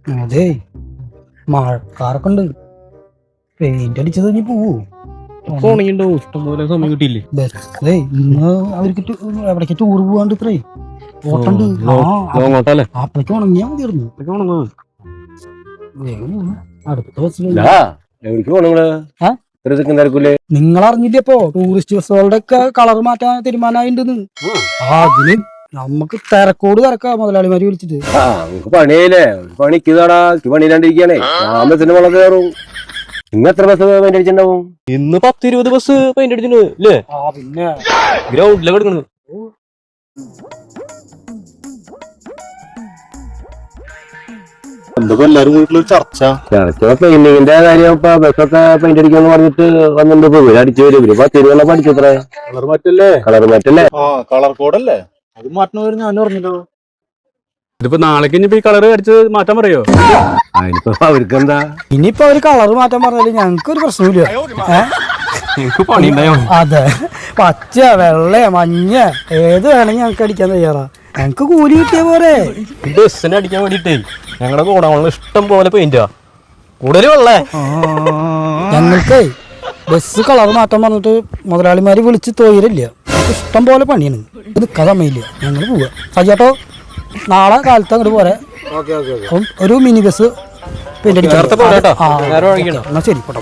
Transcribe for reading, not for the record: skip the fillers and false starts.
അതെ, മഴക്കാറൊക്കെ ഉണ്ട്. പെയിന്റ് അടിച്ചത് ഇനി പോവൂ. ഇഷ്ടംപോലെ സമയം കിട്ടിയില്ലേ? ബസ്സേ ഇന്ന് അവർക്ക് എവിടേക്ക് ടൂർ പോവാണ്ട് ഇത്രേ ഓട്ടണ്ട്. അപ്പഴേക്ക് ഉണങ്ങിയാ മതിയായിരുന്നു. അടുത്ത ബസ്സിൽ നിങ്ങൾ അറിഞ്ഞില്ലപ്പോ ടൂറിസ്റ്റ് ബസ്സുകളുടെ ഒക്കെ കളർ മാറ്റാൻ തീരുമാനമായിണ്ടെന്ന്. അതിന് നമുക്ക് തിരക്കോട് തിരക്കാ മുതലാളിമാര് വിളിച്ചിട്ട്. പണിയായില്ലേ? പണിക്കുതാടാ, പണിയില്ലാണ്ടിരിക്കണേ. ഞാൻ ബസ്സിന് വെള്ളം കയറും. നിങ്ങൾ എത്ര ബസ് പെയിന്റ് അടിച്ചിട്ടുണ്ടാവും? ഇന്ന് 10-20 ബസ് പെയിന്റ് അടിച്ചിട്ടുണ്ട് അല്ലേ? പിന്നെ ഗ്രൗണ്ടിലൊക്കെ എടുക്കണത്. എന്തൊക്കെ എല്ലാരും വീട്ടിലൊരു ചർച്ച. പെയിന്റിങ്ങിന്റെ കാര്യം ഇപ്പൊ ബസ്സൊക്കെ പെയിന്റ് അടിക്കാന്ന് പറഞ്ഞിട്ട് വന്നിട്ട് ഇവര് അടിച്ചു വരും. ഇവര് 10 രൂപ പഠിച്ചത്രേ. കളർ മാറ്റല്ലേ? കളർ മാറ്റല്ലേ? കളർ കോഡല്ലേ? അത് മാറ്റണവര് ഞാൻ പറഞ്ഞല്ലോ. ഇതിപ്പോ നാളേക്ക് ഇനി ഈ കളർ അടിച്ച് മാറ്റാൻ പറയോ? അതിനിപ്പോ അവർക്ക് എന്താ? ഇനിയിപ്പോ അവര് കളർ മാറ്റാൻ പറഞ്ഞാല് ഞങ്ങൾക്കൊരു പ്രശ്നമില്ല. എനിക്ക് പണി ഉണ്ടായോ? അതെ, പച്ച വെള്ള മഞ്ഞ ഏത് വേണമെങ്കിൽ ഞങ്ങക്ക് അടിക്കാൻ തയ്യാറാ. ഞങ്ങക്ക് കൂലി കിട്ടിയ പോരെ. ബസ്സിനെ അടിക്കാൻ വേണ്ടിട്ടേ ഞങ്ങളുടെ ഗോഡൗണിൽ ഇഷ്ടം പോലെ പെയിന്റാ. കൂടുതൽ വെള്ളേ ഞങ്ങൾക്ക് ബസ് കളർ മാറ്റാൻ പറഞ്ഞിട്ട് മുതലാളിമാര് വിളിച്ച് തൊഴിലില്ല. നമുക്ക് ഇഷ്ടം പോലെ പണിയാണ്. നിൽക്കാൻ സമയമില്ല. ഞങ്ങൾ പോവാ. സജാട്ടോ, നാളെ കാലത്ത് അങ്ങോട്ട് പോരെ. അപ്പം ഒരു മിനി ബസ് പെയിന്റ് അടിക്കാൻ. നേരത്തെ പോരാട്ടോ. എന്നാ ശരി, പോട്ടെ.